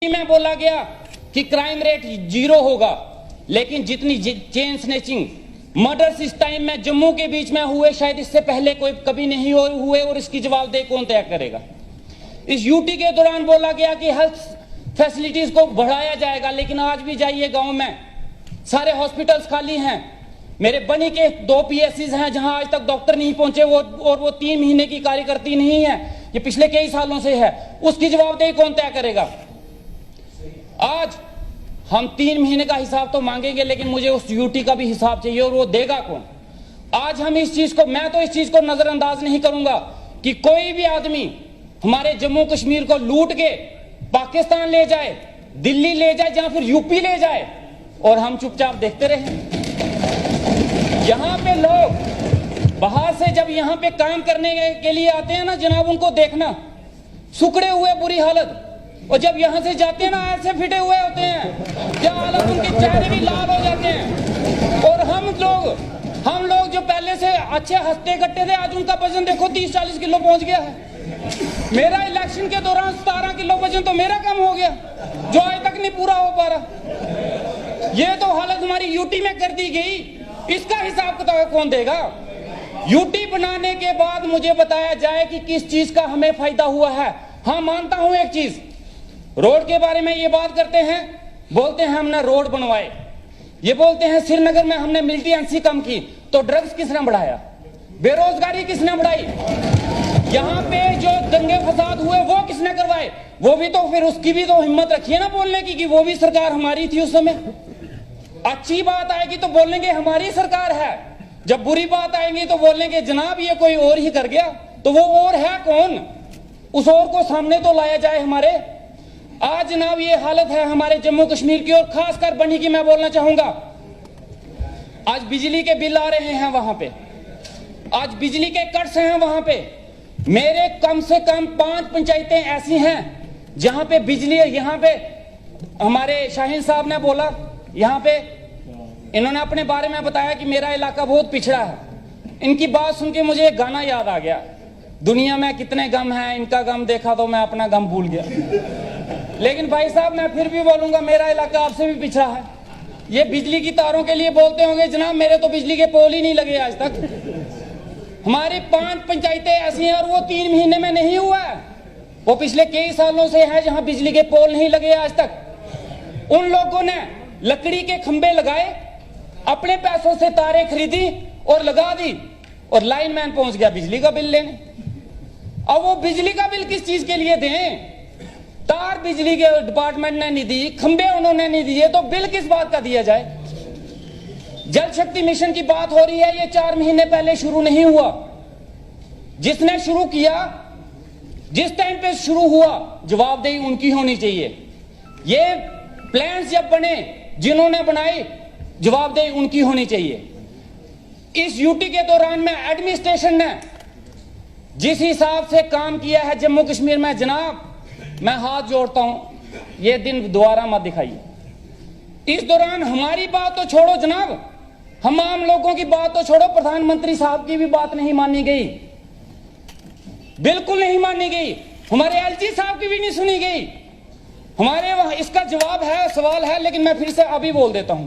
में बोला गया कि क्राइम रेट 0 होगा, लेकिन जितनी चेन स्नैचिंग मर्डर्स इस टाइम में जम्मू के बीच में हुए, शायद इससे पहले कोई कभी नहीं हुए, और इसकी जवाबदेही कौन तय करेगा। इस यूटी के दौरान बोला गया कि हेल्थ फैसिलिटीज को बढ़ाया जाएगा, लेकिन आज भी जाइए गांव में सारे हॉस्पिटल्स खाली हैं। मेरे बनी के 2 पीएससीज हैं जहां आज तक डॉक्टर नहीं पहुंचे, वो 3 महीने की कार्यकर्ती नहीं है, ये पिछले कई सालों से है। उसकी जवाबदेही कौन तय करेगा। आज हम 3 महीने का हिसाब तो मांगेंगे, लेकिन मुझे उस यूटी का भी हिसाब चाहिए, और वो देगा कौन। आज हम इस चीज को, मैं तो इस चीज को नजरअंदाज नहीं करूंगा कि कोई भी आदमी हमारे जम्मू कश्मीर को लूट के पाकिस्तान ले जाए, दिल्ली ले जाए, या फिर यूपी ले जाए, और हम चुपचाप देखते रहे। यहां पे लोग बाहर से जब यहां पे काम करने के लिए आते हैं ना जनाब, उनको देखना सुकड़े हुए बुरी हालत, और जब यहां से जाते हैं ना ऐसे फिटे हुए होते हैं, क्या हालत, उनके चेहरे भी लाल हो जाते हैं। और हम लोग जो पहले से अच्छे हंसते कट्टे थे, आज उनका वजन देखो 30-40 किलो पहुंच गया है। मेरा इलेक्शन के दौरान 17 किलो वजन तो मेरा कम हो गया, जो आज तक नहीं पूरा हो पा रहा। ये तो हालत हमारी यूटी में कर दी गई, इसका हिसाब किताब कौन देगा। यूटी बनाने के बाद मुझे बताया जाए कि किस चीज का हमें फायदा हुआ है। हाँ, मानता हूं एक चीज, रोड के बारे में ये बात करते हैं, बोलते हैं हमने रोड बनवाए, ये बोलते हैं श्रीनगर में हमने मिलिटेंसी कम की, तो ड्रग्स किसने बढ़ाया, बेरोजगारी किसने बढ़ाई, यहाँ पे जो दंगे फसाद हुए वो किसने करवाए, वो भी तो फिर उसकी भी तो हिम्मत रखिए ना बोलने की कि वो भी सरकार हमारी थी उस समय। अच्छी बात आएगी तो बोलेंगे हमारी सरकार है, जब बुरी बात आएगी तो बोलेंगे जनाब ये कोई और ही कर गया। तो वो और है कौन, उस और को सामने तो लाया जाए हमारे। आज जनाब ये हालत है हमारे जम्मू कश्मीर की, और खासकर बनी की मैं बोलना चाहूंगा। आज बिजली के बिल आ रहे हैं वहां पे, आज बिजली के कट्स हैं वहां पे। मेरे कम से कम 5 पंचायतें ऐसी हैं जहां पे बिजली, यहां पे हमारे शाहीन साहब ने बोला, यहां पे इन्होंने अपने बारे में बताया कि मेरा इलाका बहुत पिछड़ा है। इनकी बात सुन के मुझे एक गाना याद आ गया, दुनिया में कितने गम हैं, इनका गम देखा तो मैं अपना गम भूल गया। लेकिन भाई साहब मैं फिर भी बोलूंगा, मेरा इलाका आपसे भी पिछड़ा है। ये बिजली की तारों के लिए बोलते होंगे जनाब, मेरे तो बिजली के पोल ही नहीं लगे आज तक। हमारी 5 पंचायतें ऐसी हैं, और वो 3 महीने में नहीं हुआ है, वो पिछले कई सालों से है जहां बिजली के पोल नहीं लगे आज तक। उन लोगों ने लकड़ी के खंबे लगाए, अपने पैसों से तारें खरीदी और लगा दी, और लाइनमैन पहुंच गया बिजली का बिल लेने। अब वो बिजली का बिल किस चीज के लिए दें, तार बिजली के डिपार्टमेंट ने नहीं दी, खंबे उन्होंने नहीं दिए, तो बिल किस बात का दिया जाए। जल शक्ति मिशन की बात हो रही है, ये 4 महीने पहले शुरू नहीं हुआ। जिसने शुरू किया, जिस टाइम पे शुरू हुआ, जवाबदेही उनकी होनी चाहिए। ये प्लान्स जब बने, जिन्होंने बनाई, जवाबदेही उनकी होनी चाहिए। इस यूटी के दौरान में एडमिनिस्ट्रेशन ने जिस हिसाब से काम किया है जम्मू कश्मीर में, जनाब मैं हाथ जोड़ता हूं, ये दिन दोबारा मत दिखाइए। इस दौरान हमारी बात तो छोड़ो जनाब, हम आम लोगों की बात तो छोड़ो, प्रधानमंत्री साहब की भी बात नहीं मानी गई, बिल्कुल नहीं मानी गई। हमारे एलजी साहब की भी नहीं सुनी गई। हमारे वहां इसका जवाब है, सवाल है, लेकिन मैं फिर से अभी बोल देता हूं।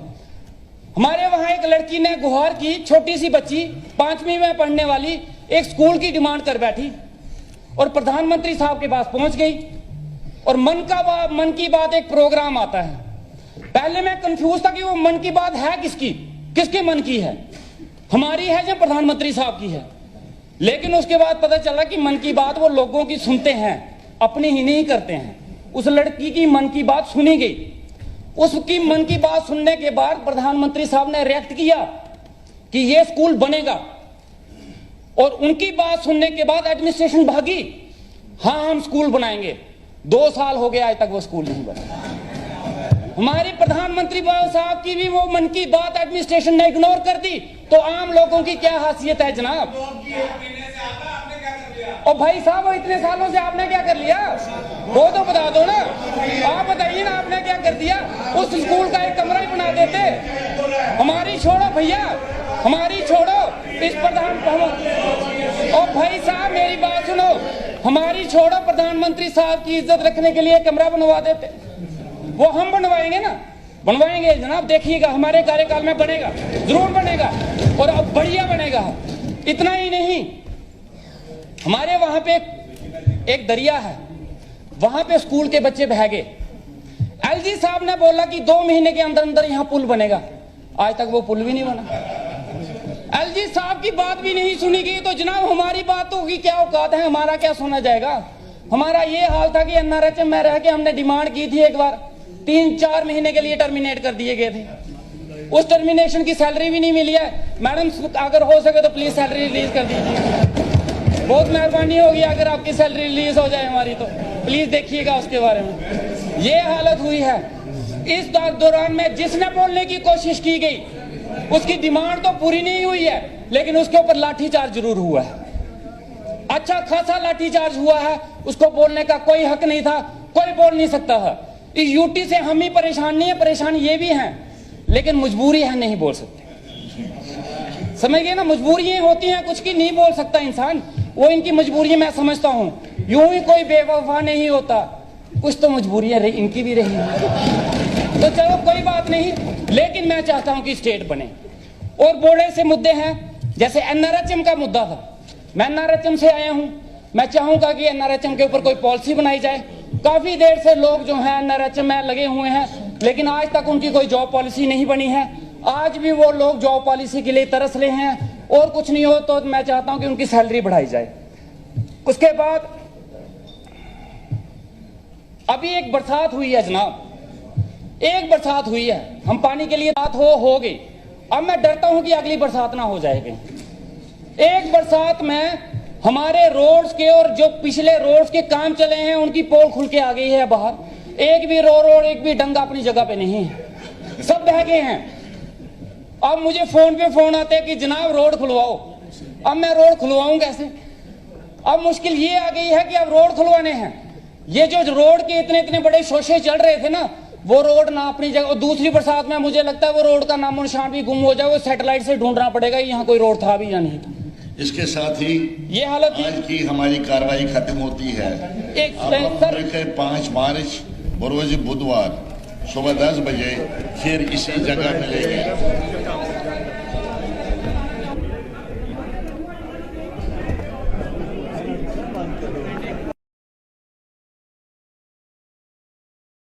हमारे वहां एक लड़की ने गुहार की, छोटी सी बच्ची 5वीं में पढ़ने वाली, एक स्कूल की डिमांड कर बैठी और प्रधानमंत्री साहब के पास पहुंच गई। और मन की बात एक प्रोग्राम आता है। पहले मैं कंफ्यूज था कि वो मन की बात है किसकी, किसके मन की है, हमारी है या प्रधानमंत्री साहब की है। लेकिन उसके बाद पता चला कि मन की बात वो लोगों की सुनते हैं, अपनी ही नहीं करते हैं। उस लड़की की मन की बात सुनी गई। उसकी मन की बात सुनने के बाद प्रधानमंत्री साहब ने रिएक्ट किया कि ये स्कूल बनेगा, और उनकी बात सुनने के बाद एडमिनिस्ट्रेशन भागी, हाँ हम स्कूल बनाएंगे। 2 साल हो गया आज तक वो स्कूल नहीं बना। हमारे प्रधानमंत्री साहब की भी वो मन की बात एडमिनिस्ट्रेशन ने इग्नोर कर दी, तो आम लोगों की क्या हैसियत है जनाब। और भाई साहब वो इतने सालों से आपने क्या कर लिया, वो तो बता दो ना, आप बताइए ना आपने क्या कर दिया। उस स्कूल का एक कमरा ही बना देते। हमारी छोड़ो भैया, हमारी छोड़ो, इस प्रधान, और भाई साहब मेरी बात सुनो, हमारी छोड़ो, प्रधानमंत्री साहब की इज्जत रखने के लिए कमरा बनवा देते। वो हम बनवाएंगे ना, बनवाएंगे जनाब, देखिएगा हमारे कार्यकाल में बनेगा, जरूर बनेगा और अब बढ़िया बनेगा। इतना ही नहीं, हमारे वहां पे एक दरिया है, वहां पे स्कूल के बच्चे बह गए। एलजी साहब ने बोला कि 2 महीने के अंदर अंदर यहां पुल बनेगा, आज तक वो पुल भी नहीं बना। एलजी साहब की बात भी नहीं सुनी गई, तो जनाब हमारी बातों की क्या औकात है, हमारा क्या सुना जाएगा। हमारा ये हाल था कि एनआरएचएम में रह के हमने डिमांड की थी एक बार, 3-4 महीने के लिए टर्मिनेट कर दिए गए थे। उस टर्मिनेशन की सैलरी भी नहीं मिली है। मैडम अगर हो सके तो प्लीज सैलरी रिलीज कर दीजिए, बहुत मेहरबानी होगी अगर आपकी सैलरी रिलीज हो जाए हमारी, तो प्लीज देखिएगा उसके बारे में। ये हालत हुई है। इस दौरान में जिसने बोलने की कोशिश की गई उसकी डिमांड तो पूरी नहीं हुई है, लेकिन उसके ऊपर लाठीचार्ज जरूर हुआ है, अच्छा खासा लाठीचार्ज हुआ है। उसको बोलने का कोई हक नहीं था, कोई बोल नहीं सकता था। इस यूटी से हम ही परेशान नहीं है, परेशान ये भी हैं, लेकिन मजबूरी है, नहीं बोल सकते। समझ गए ना, मजबूरियां होती हैं कुछ की, नहीं बोल सकता इंसान, वो इनकी मजबूरी मैं समझता हूं। यूं ही कोई बेवफा नहीं होता, कुछ तो मजबूरियां इनकी भी रही हैं। तो चलो कोई बात नहीं, लेकिन मैं चाहता हूं कि स्टेट बने। और बड़े से मुद्दे हैं, जैसे एनआरएचएम का मुद्दा था, मैं एनआरएचएम से आया हूं, मैं चाहूंगा कि एनआरएचएम के ऊपर कोई पॉलिसी बनाई जाए। काफी देर से लोग जो हैं एनआरएचएम में लगे हुए हैं, लेकिन आज तक उनकी कोई जॉब पॉलिसी नहीं बनी है। आज भी वो लोग जॉब पॉलिसी के लिए तरस रहे हैं, और कुछ नहीं हो तो मैं चाहता हूं कि उनकी सैलरी बढ़ाई जाए। उसके बाद अभी एक बरसात हुई है जनाब, एक बरसात हुई है, हम पानी के लिए बात हो गई। अब मैं डरता हूं कि अगली बरसात ना हो जाएगी। एक बरसात में हमारे रोड्स के और जो पिछले रोड्स के काम चले हैं उनकी पोल खुल के आ गई है बाहर। एक भी रोड एक भी डंगा अपनी जगह पे नहीं है, सब बह गए हैं। अब मुझे फोन पे फोन आते हैं कि जनाब रोड खुलवाओ। अब मैं रोड खुलवाऊं कैसे? अब मुश्किल ये आ गई है कि अब रोड खुलवाने हैं। ये जो रोड के इतने इतने बड़े शोशे चल रहे थे ना, वो रोड ना अपनी जगह। और दूसरी बरसात में मुझे लगता है वो रोड का नामो निशान भी गुम हो जाए, वो सैटेलाइट से ढूंढना पड़ेगा यहाँ कोई रोड था भी या नहीं था। इसके साथ ही ये हालत आज की हमारी कार्रवाई खत्म होती है। एक सर 5 मार्च बरोज बुधवार सुबह 10 बजे फिर इसी जगह मिलेंगे।